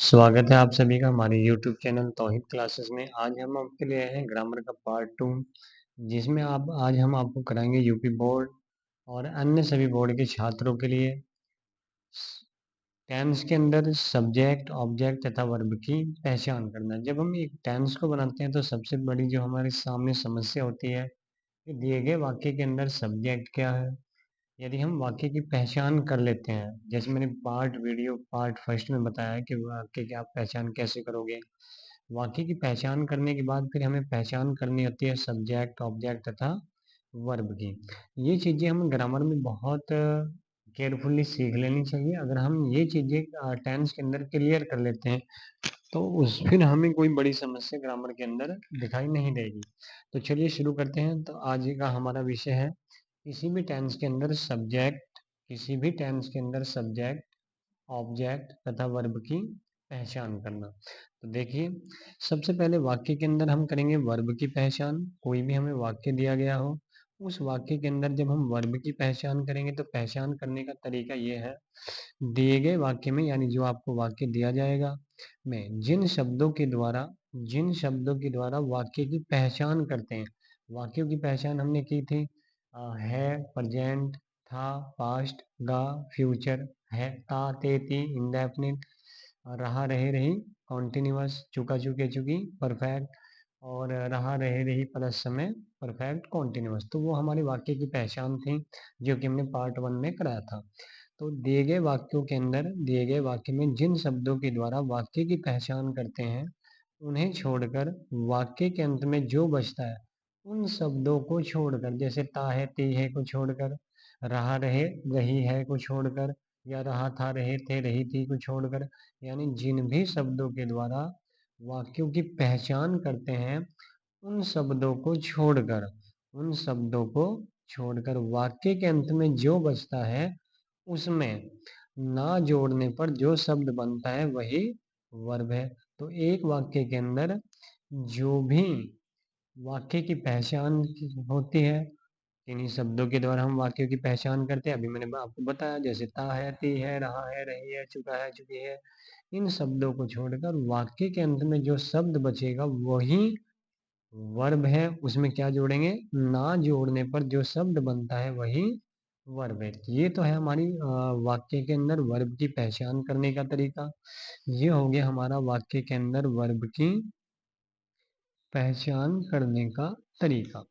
स्वागत है आप सभी का हमारे YouTube चैनल तौहीद क्लासेस में। आज हम आपके लिए हैं ग्रामर का पार्ट 2, जिसमें आप आज हम आपको कराएंगे यूपी बोर्ड और अन्य सभी बोर्ड के छात्रों के लिए टेंस के अंदर सब्जेक्ट, ऑब्जेक्ट तथा वर्ब की पहचान करना। जब हम एक टेंस को बनाते हैं तो सबसे बड़ी जो हमारे सामने समस्या होती है कि दिए गए वाक्य के अंदर सब्जेक्ट क्या है। यदि हम वाक्य की पहचान कर लेते हैं, जैसे मैंने पार्ट फर्स्ट में बताया है कि वाक्य की आप पहचान कैसे करोगे। वाक्य की पहचान करने के बाद फिर हमें पहचान करनी होती है सब्जेक्ट, ऑब्जेक्ट तथा वर्ब की। ये चीज़ें हमें ग्रामर में बहुत केयरफुली सीख लेनी चाहिए। अगर हम ये चीज़ें टेंस के अंदर क्लियर कर लेते हैं तो उस फिर हमें कोई बड़ी समस्या ग्रामर के अंदर दिखाई नहीं देगी। तो चलिए शुरू करते हैं। तो आज का हमारा विषय है किसी भी टेंस के अंदर सब्जेक्ट, किसी भी टेंस के अंदर सब्जेक्ट, ऑब्जेक्ट तथा वर्ब की पहचान करना। तो देखिए, सबसे पहले वाक्य के अंदर हम करेंगे वर्ब की पहचान। कोई भी हमें वाक्य दिया गया हो, उस वाक्य के अंदर जब हम वर्ब की पहचान करेंगे तो पहचान करने का तरीका ये है, दिए गए वाक्य में यानी जो आपको वाक्य दिया जाएगा में जिन शब्दों के द्वारा वाक्य की पहचान करते हैं। वाक्यों की पहचान हमने की थी है, प्रेजेंट, था, पास्ट, गा, फ्यूचर, है, ता, ते, ती, इंडेफिनिट, रहा, रहे, रही, कॉन्टिन्यूअस, चुका, चुके, चुकी, परफेक्ट, और रहा, रहे, रही प्लस समय, परफेक्ट कॉन्टिन्यूअस। तो वो हमारी वाक्य की पहचान थी जो कि हमने पार्ट 1 में कराया था। तो दिए गए वाक्यों के अंदर दिए गए वाक्य में जिन शब्दों के द्वारा वाक्य की पहचान करते हैं उन्हें छोड़कर वाक्य के अंत में जो बचता है उन शब्दों को छोड़कर, जैसे ता है, ती है को छोड़कर, रहा, रहे, रही है को छोड़कर, या रहा, था, रहे थे, रही थी को छोड़कर, यानी जिन भी शब्दों के द्वारा वाक्यों की पहचान करते हैं उन शब्दों को छोड़कर उन शब्दों को छोड़कर वाक्य के अंत में जो बचता है उसमें ना जोड़ने पर जो शब्द बनता है वही वर्ब है। तो एक वाक्य के अंदर जो भी वाक्य की पहचान होती है, इन्हीं शब्दों के द्वारा हम वाक्यों की पहचान करते हैं। अभी मैंने आपको बताया, जैसे ता है, ती है, रहा है, रही है, चुका है, चुकी है। इन शब्दों को छोड़कर वाक्य के अंत में जो शब्द बचेगा वही वर्ब है। उसमें क्या जोड़ेंगे? ना जोड़ने पर जो शब्द बनता है वही वर्ब है। ये तो है हमारी वाक्य के अंदर वर्ब की पहचान करने का तरीका। ये हो गया हमारा वाक्य के अंदर वर्ब की पहचान करने का तरीका।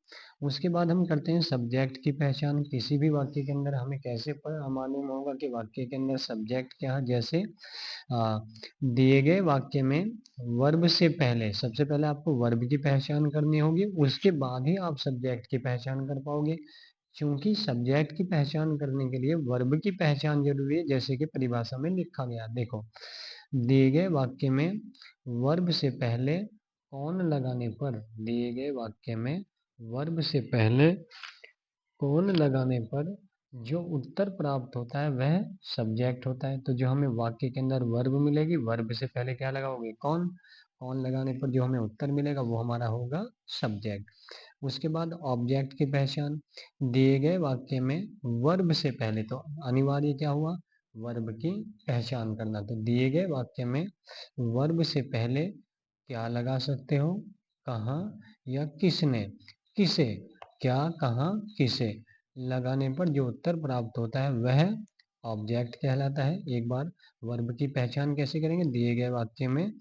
उसके बाद हम करते हैं सब्जेक्ट की पहचान। किसी भी वाक्य के अंदर हमें कैसे मालूम होगा कि वाक्य के अंदर सब्जेक्ट क्या है। जैसे दिए गए वाक्य में वर्ब से पहले, सबसे पहले आपको वर्ब की पहचान करनी होगी, उसके बाद ही आप सब्जेक्ट की पहचान कर पाओगे। क्योंकि सब्जेक्ट की पहचान करने के लिए वर्ब की पहचान जरूरी है, जैसे कि परिभाषा में लिखा गया। देखो, दिए गए वाक्य में वर्ब से पहले कौन लगाने पर, दिए गए वाक्य में वर्ब से पहले कौन लगाने पर जो उत्तर प्राप्त होता है वह सब्जेक्ट होता है। तो जो हमें वाक्य के अंदर वर्ब मिलेगी, वर्ब से पहले क्या लगाओगे? कौन। कौन लगाने पर जो हमें उत्तर मिलेगा वो हमारा होगा सब्जेक्ट। उसके बाद ऑब्जेक्ट की पहचान। दिए गए वाक्य में वर्ब से पहले, तो अनिवार्य क्या हुआ? वर्ब की पहचान करना। तो दिए गए वाक्य में वर्ब से पहले क्या लगा सकते हो? कहाँ या किसने। किसे, क्या, कहाँ, किसे लगाने पर जो उत्तर प्राप्त होता है वह ऑब्जेक्ट कहलाता है। एक बार वर्ब की पहचान कैसे करेंगे? दिए गए वाक्य में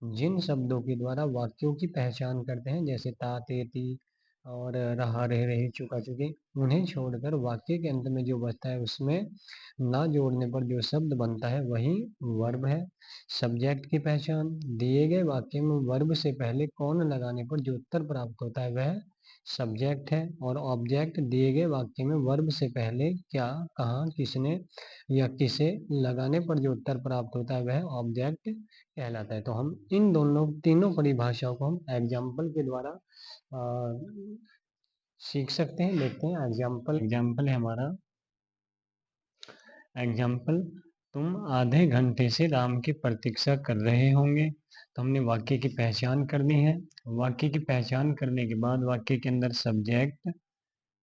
जिन शब्दों के द्वारा वाक्यों की पहचान करते हैं, जैसे ता, ते, ती और रहा, रहे, रही, चुका, चुकी, उन्हें छोड़कर वाक्य के अंत में जो बचता है उसमें ना जोड़ने पर जो शब्द बनता है वही वर्ब है। सब्जेक्ट की पहचान। दिए गए वाक्य में वर्ब से पहले कौन लगाने पर जो उत्तर प्राप्त होता है वह सब्जेक्ट है। और ऑब्जेक्ट, दिए गए वाक्य में वर्ब से पहले क्या, कहाँ, किसने या किसे लगाने पर जो उत्तर प्राप्त होता है वह ऑब्जेक्ट कहलाता है। तो हम इन दोनों तीनों परिभाषाओं को हम एग्जाम्पल के द्वारा सीख सकते हैं। देखते हैं एग्जाम्पल है हमारा। एग्जाम्पल, तुम आधे घंटे से राम की प्रतीक्षा कर रहे होंगे। तो हमने वाक्य की पहचान करनी है। वाक्य की पहचान करने के बाद वाक्य के अंदर सब्जेक्ट,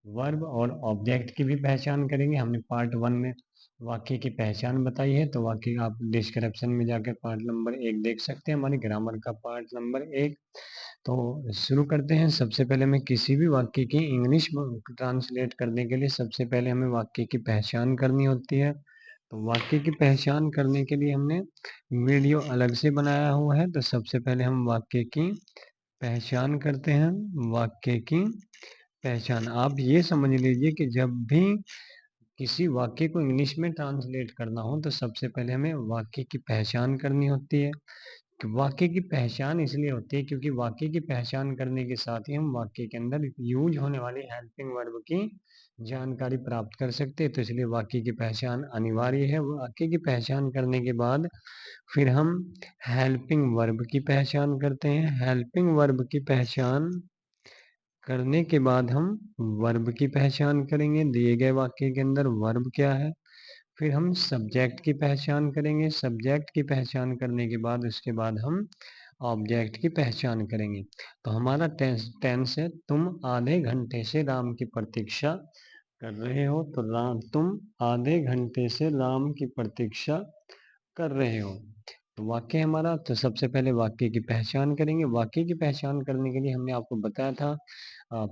वर्ब और ऑब्जेक्ट की भी पहचान करेंगे। हमने पार्ट 1 में वाक्य की पहचान बताई है, तो वाक्य आप डिस्क्रिप्शन में जाकर पार्ट नंबर 1 देख सकते हैं, हमारी ग्रामर का पार्ट नंबर 1। तो शुरू करते हैं। सबसे पहले हमें किसी भी वाक्य की इंग्लिश ट्रांसलेट करने के लिए सबसे पहले हमें वाक्य की पहचान करनी होती है। तो वाक्य की पहचान करने के लिए हमने वीडियो अलग से बनाया हुआ है। तो सबसे पहले हम वाक्य की पहचान करते हैं। वाक्य की पहचान, आप ये समझ लीजिए कि जब भी किसी वाक्य को इंग्लिश में ट्रांसलेट करना हो तो सबसे पहले हमें वाक्य की पहचान करनी होती है। कि वाक्य की पहचान इसलिए होती है क्योंकि वाक्य की पहचान करने के साथ ही हम वाक्य के अंदर यूज होने वाली हेल्पिंग वर्ब की जानकारी प्राप्त कर सकते हैं। तो इसलिए वाक्य की पहचान अनिवार्य है। वाक्य की पहचान करने के बाद फिर हम हेल्पिंग वर्ब की पहचान करते हैं। हेल्पिंग वर्ब की पहचान करने के बाद हम वर्ब की पहचान करेंगे, दिए गए वाक्य के अंदर वर्ब क्या है। फिर हम सब्जेक्ट की पहचान करेंगे। सब्जेक्ट की पहचान करने के बाद उसके बाद हम ऑब्जेक्ट की पहचान करेंगे। तो हमारा टेंस है, तुम आधे घंटे से राम की प्रतीक्षा कर रहे हो। तो तुम आधे घंटे से राम की प्रतीक्षा कर रहे हो। तो वाक्य हमारा, तो सबसे पहले वाक्य की पहचान करेंगे। वाक्य की पहचान करने के लिए हमने आपको बताया था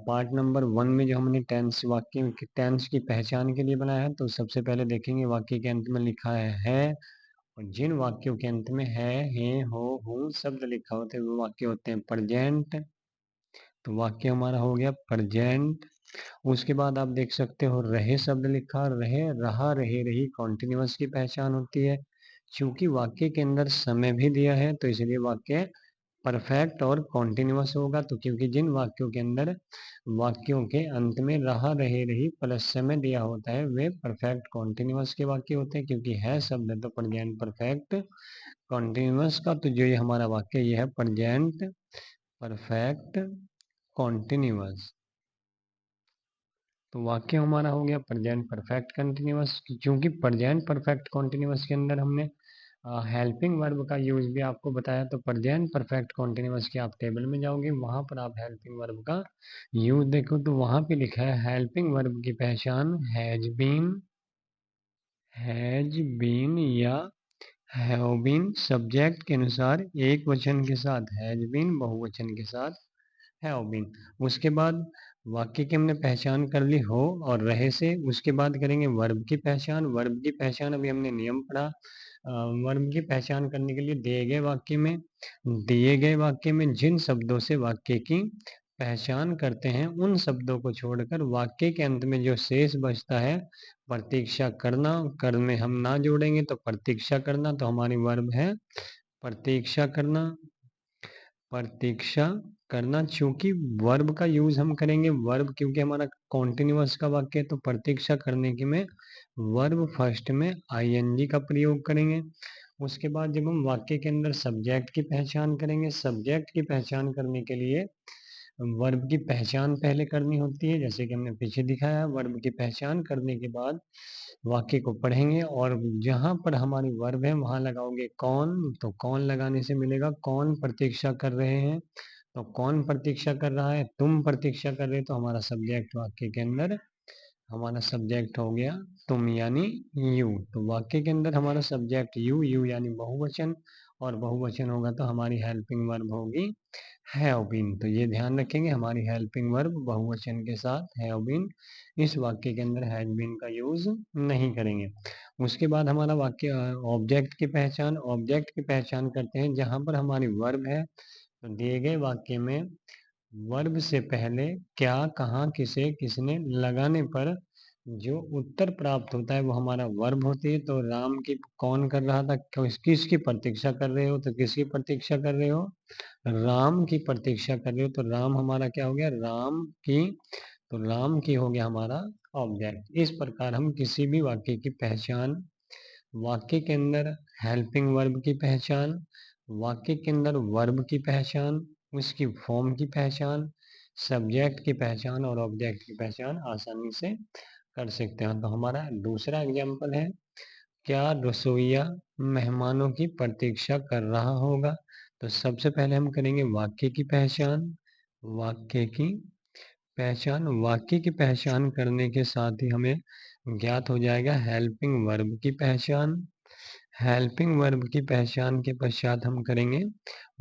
पार्ट नंबर 1 में जो हमने टेंस वाक्य टेंस की पहचान के लिए बनाया है। तो सबसे पहले देखेंगे वाक्य के अंत में लिखा है। और जिन वाक्यों के अंत में है, हो, हूँ शब्द लिखा होते हैं वो वाक्य होते हैं प्रेजेंट। तो वाक्य हमारा हो गया प्रेजेंट। उसके बाद आप देख सकते हो रहे शब्द लिखा, रहे, रहा, रहे, रही कॉन्टिन्यूअस की पहचान होती है। चूंकि वाक्य के अंदर समय भी दिया है तो इसलिए वाक्य परफेक्ट और कॉन्टिन्यूअस होगा। तो क्योंकि जिन वाक्यों के अंदर वाक्यों के अंत में रहा, रहे, रही प्लस समय दिया होता है वे परफेक्ट कॉन्टिन्यूअस के वाक्य होते हैं। क्योंकि है शब्द है तो प्रेजेंट परफेक्ट कॉन्टिन्यूअस का, तो जो ये हमारा वाक्य ये है प्रेजेंट परफेक्ट कॉन्टिन्यूअस। तो वाक्य हमारा हो गया प्रेजेंट परफेक्ट कंटिन्यूअस। क्योंकि प्रेजेंट परफेक्ट कॉन्टिन्यूअस के अंदर हमने हेल्पिंग वर्ब का यूज भी आपको बताया। तो प्रेजेंट परफेक्ट कॉन्टिन्यूअस के आप टेबल में जाओगे, वहां पर आप हेल्पिंग वर्ब का यूज देखो तो वहां पे लिखा है हेल्पिंग वर्ब की पहचान हैज बीन या हैव बीन। सब्जेक्ट के अनुसार एक वचन के साथ हैज बीन, बहुवचन के साथ हैव बीन। उसके बाद वाक्य की हमने पहचान कर ली हो और रहे से। उसके बाद करेंगे वर्ब की पहचान। वर्ब की पहचान अभी हमने नियम पढ़ा। वर्ब की पहचान करने के लिए दिए गए वाक्य में जिन शब्दों से वाक्य की पहचान करते हैं उन शब्दों को छोड़कर वाक्य के अंत में जो शेष बचता है प्रतीक्षा करना, कर में हम ना जोड़ेंगे तो प्रतीक्षा करना, तो हमारी वर्ब है प्रतीक्षा करना। प्रतीक्षा करना, चूंकि वर्ब का यूज हम करेंगे, वर्ब क्योंकि हमारा कॉन्टिन्यूअस का वाक्य है तो प्रतीक्षा करने के में वर्ब फर्स्ट में आईएनजी का प्रयोग करेंगे। उसके बाद जब हम वाक्य के अंदर सब्जेक्ट की पहचान करेंगे, सब्जेक्ट की पहचान करने के लिए वर्ब की पहचान पहले करनी होती है, जैसे कि हमने पीछे दिखाया। वर्ब की पहचान करने के बाद वाक्य को पढ़ेंगे और जहां पर हमारी वर्ब है वहां लगाओगे कौन। तो कौन लगाने से मिलेगा कौन प्रतीक्षा कर रहे हैं। तो कौन प्रतीक्षा कर रहा है, तुम प्रतीक्षा कर रहे हो, तो हमारा सब्जेक्ट वाक्य के अंदर हमारा सब्जेक्ट हो गया तुम यानी यू। तो वाक्य के अंदर हमारा सब्जेक्ट यू, यू यानी बहुवचन, और बहुवचन होगा तो हमारी हेल्पिंग वर्ब होगी हैव बीन। तो ये ध्यान रखेंगे हमारी हेल्पिंग वर्ब बहुवचन के साथ हैव बीन। इस वाक्य के अंदर हैज बीन का यूज नहीं करेंगे। उसके बाद हमारा वाक्य ऑब्जेक्ट की पहचान। ऑब्जेक्ट की पहचान करते हैं जहां पर हमारी वर्ब है तो दिए गए वाक्य में वर्ब से पहले क्या, कहाँ, किसे, किसने लगाने पर जो उत्तर प्राप्त होता है वो हमारा वर्ब होती है। तो राम की कौन कर रहा था, किसकी प्रतीक्षा कर रहे हो, तो किसकी प्रतीक्षा कर रहे हो, राम की प्रतीक्षा कर रहे हो। तो राम हमारा क्या हो गया, राम की। तो राम की हो गया हमारा ऑब्जेक्ट। इस प्रकार हम किसी भी वाक्य की पहचान, वाक्य के अंदर हेल्पिंग वर्ब की पहचान, वाक्य के अंदर वर्ब की पहचान, उसकी फॉर्म की पहचान, सब्जेक्ट की पहचान और ऑब्जेक्ट की पहचान आसानी से कर सकते हैं। तो हमारा दूसरा एग्जाम्पल है, क्या रसोइया मेहमानों की प्रतीक्षा कर रहा होगा। तो सबसे पहले हम करेंगे वाक्य की पहचान। वाक्य की पहचान, वाक्य की पहचान करने के साथ ही हमें ज्ञात हो जाएगा हेल्पिंग वर्ब की पहचान। हेल्पिंग वर्ब की पहचान के पश्चात हम करेंगे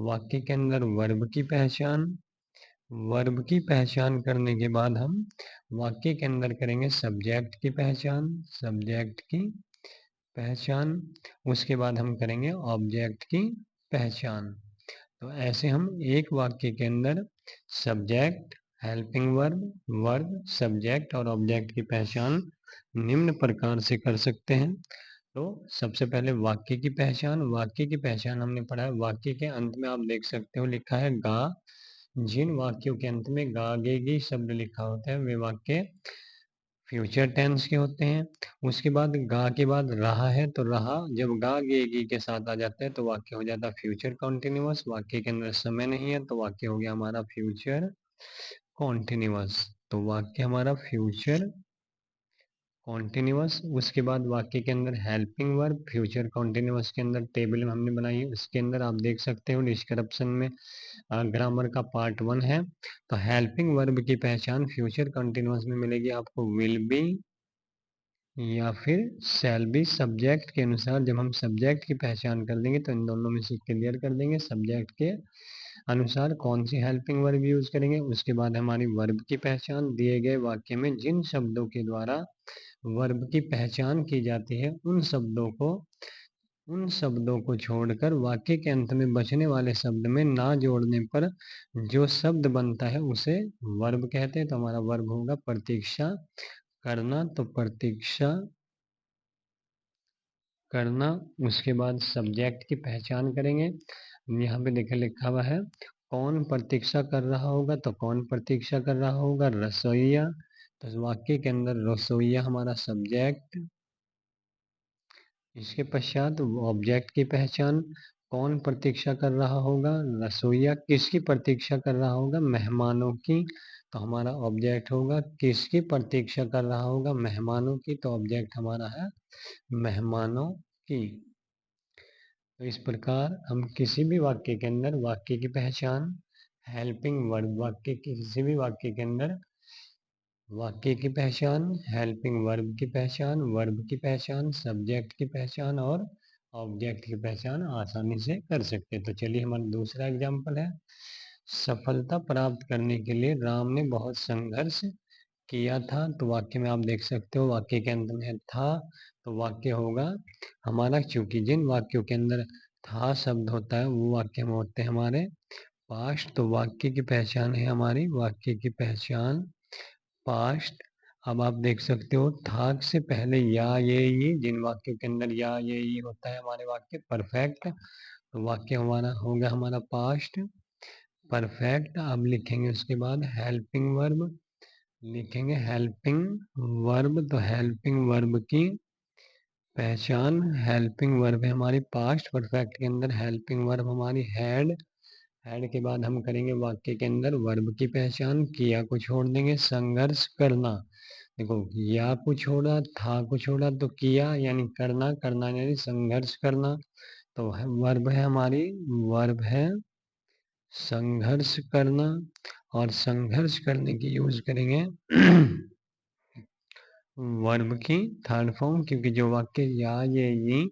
वाक्य के अंदर वर्ब की पहचान। वर्ब की पहचान करने के बाद हम वाक्य के अंदर करेंगे सब्जेक्ट की पहचान। सब्जेक्ट की पहचान, उसके बाद हम करेंगे ऑब्जेक्ट की पहचान। तो ऐसे हम एक वाक्य के अंदर subject, helping verb, verb, subject और ऑब्जेक्ट की पहचान निम्न प्रकार से कर सकते हैं। तो सबसे पहले वाक्य की पहचान। वाक्य की पहचान हमने पढ़ा है, वाक्य के अंत में आप देख सकते हो लिखा है गा। जिन वाक्यों के अंत में गा गेगी शब्द लिखा होता है वे वाक्य फ्यूचर टेंस के होते हैं। उसके बाद गा के बाद रहा है, तो रहा जब गा गेगी के साथ आ जाता है तो वाक्य हो जाता है फ्यूचर कॉन्टिन्यूअस। वाक्य के अंदर समय नहीं है तो वाक्य हो गया हमारा फ्यूचर कॉन्टिन्यूअस। तो वाक्य हमारा फ्यूचर कॉन्टिन्यूअस। उसके बाद वाक्य के अंदर हेल्पिंग वर्ब, फ्यूचर कॉन्टिन्यूअस के अंदर टेबल हमने बनाई है, उसके अंदर आप देख सकते हो डिस्क्रिप्शन में ग्रामर का पार्ट 1 है। तो हेल्पिंग वर्ब की पहचान फ्यूचर कंटिन्यूअस में मिलेगी आपको विल बी या फिर शैल बी। सब्जेक्ट के अनुसार जब हम सब्जेक्ट की पहचान कर देंगे तो इन दोनों में से क्लियर कर देंगे सब्जेक्ट के अनुसार कौन सी हेल्पिंग वर्ब यूज करेंगे। उसके बाद हमारी वर्ब की पहचान, दिए गए वाक्य में जिन शब्दों के द्वारा वर्ब की पहचान की जाती है उन शब्दों को छोड़कर वाक्य के अंत में बचने वाले शब्द में ना जोड़ने पर जो शब्द बनता है उसे वर्ब कहते हैं। तो हमारा वर्ब होगा प्रतीक्षा करना। तो प्रतीक्षा करना। उसके बाद सब्जेक्ट की पहचान करेंगे। यहाँ पे देखिए लिखा हुआ है कौन प्रतीक्षा कर रहा होगा, तो कौन प्रतीक्षा कर रहा होगा, रसोइया। तो वाक्य के अंदर रसोइया हमारा सब्जेक्ट। इसके पश्चात ऑब्जेक्ट की पहचान, कौन प्रतीक्षा कर रहा होगा, रसोइया। किसकी प्रतीक्षा कर रहा होगा, मेहमानों की। तो हमारा ऑब्जेक्ट होगा किसकी प्रतीक्षा कर रहा होगा, मेहमानों की। तो ऑब्जेक्ट हमारा है मेहमानों की। तो इस प्रकार हम किसी भी वाक्य के अंदर वाक्य की पहचान, हेल्पिंग वर्ब, वाक्य के किसी भी वाक्य के अंदर वाक्य की पहचान, हेल्पिंग वर्ब की पहचान, वर्ब की पहचान, सब्जेक्ट की पहचान और ऑब्जेक्ट की पहचान आसानी से कर सकते हैं। तो चलिए हमारा दूसरा एग्जाम्पल है, सफलता प्राप्त करने के लिए राम ने बहुत संघर्ष किया था। तो वाक्य में आप देख सकते हो वाक्य के अंत में था, तो वाक्य होगा हमारा, चूंकि जिन वाक्यों के अंदर था शब्द होता है वो वाक्य में होते हैं हमारे पास्ट। तो वाक्य की पहचान है हमारी, वाक्य की पहचान पास्ट। अब आप देख सकते हो था से पहले या ये जिन वाक्यों के अंदर या ये होता है हमारे वाक्य परफेक्ट। तो वाक्य हमारा होगा हमारा पास्ट परफेक्ट। अब लिखेंगे उसके बाद हेल्पिंग वर्ब, लिखेंगे हेल्पिंग वर्ब। तो हेल्पिंग वर्ब की पहचान, हेल्पिंग वर्ब है हमारी पास्ट परफेक्ट के अंदर हेल्पिंग वर्ब हमारी हैड। हैड के बाद हम करेंगे वाक्य के अंदर वर्ब की पहचान, किया को छोड़ देंगे, संघर्ष करना। देखो या को छोड़ा, था को छोड़ा, तो किया यानी करना, करना यानी संघर्ष करना। तो वर्ब है हमारी, वर्ब है संघर्ष करना। और संघर्ष करने की यूज करेंगे वर्ब की थर्ड फॉर्म, क्योंकि जो वाक्य या ये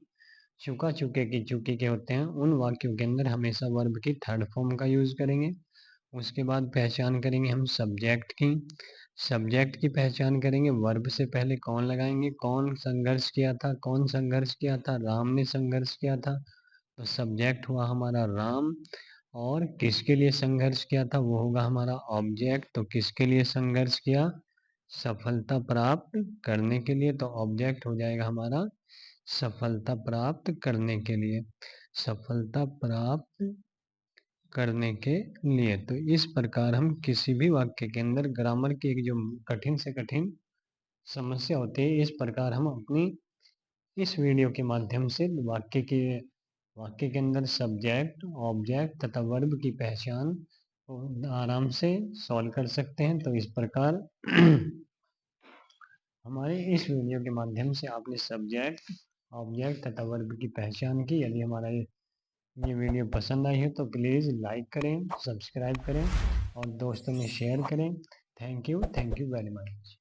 चुका चुके की चुकी के होते हैं उन वाक्यों के अंदर हमेशा वर्ब की थर्ड फॉर्म का यूज करेंगे। उसके बाद पहचान करेंगे हम सब्जेक्ट की। सब्जेक्ट की पहचान करेंगे, वर्ब से पहले कौन लगाएंगे, कौन संघर्ष किया था, कौन संघर्ष किया था, राम ने संघर्ष किया था। तो सब्जेक्ट हुआ हमारा राम। और किसके लिए संघर्ष किया था, वो होगा हमारा ऑब्जेक्ट। तो किसके लिए संघर्ष किया, सफलता प्राप्त करने के लिए। तो ऑब्जेक्ट हो जाएगा हमारा सफलता प्राप्त करने के लिए, सफलता प्राप्त करने के लिए। तो इस प्रकार हम किसी भी वाक्य के अंदर ग्रामर की एक जो कठिन से कठिन समस्या होती है, इस प्रकार हम अपनी इस वीडियो के माध्यम से वाक्य के अंदर सब्जेक्ट, ऑब्जेक्ट तथा वर्ब की पहचान को आराम से सॉल्व कर सकते हैं। तो इस प्रकार हमारे इस वीडियो के माध्यम से आपने सब्जेक्ट, ऑब्जेक्ट तथा वर्ब की पहचान की। यदि हमारा ये वीडियो पसंद आई है तो प्लीज़ लाइक करें, सब्सक्राइब करें और दोस्तों में शेयर करें थैंक यू वेरी मच।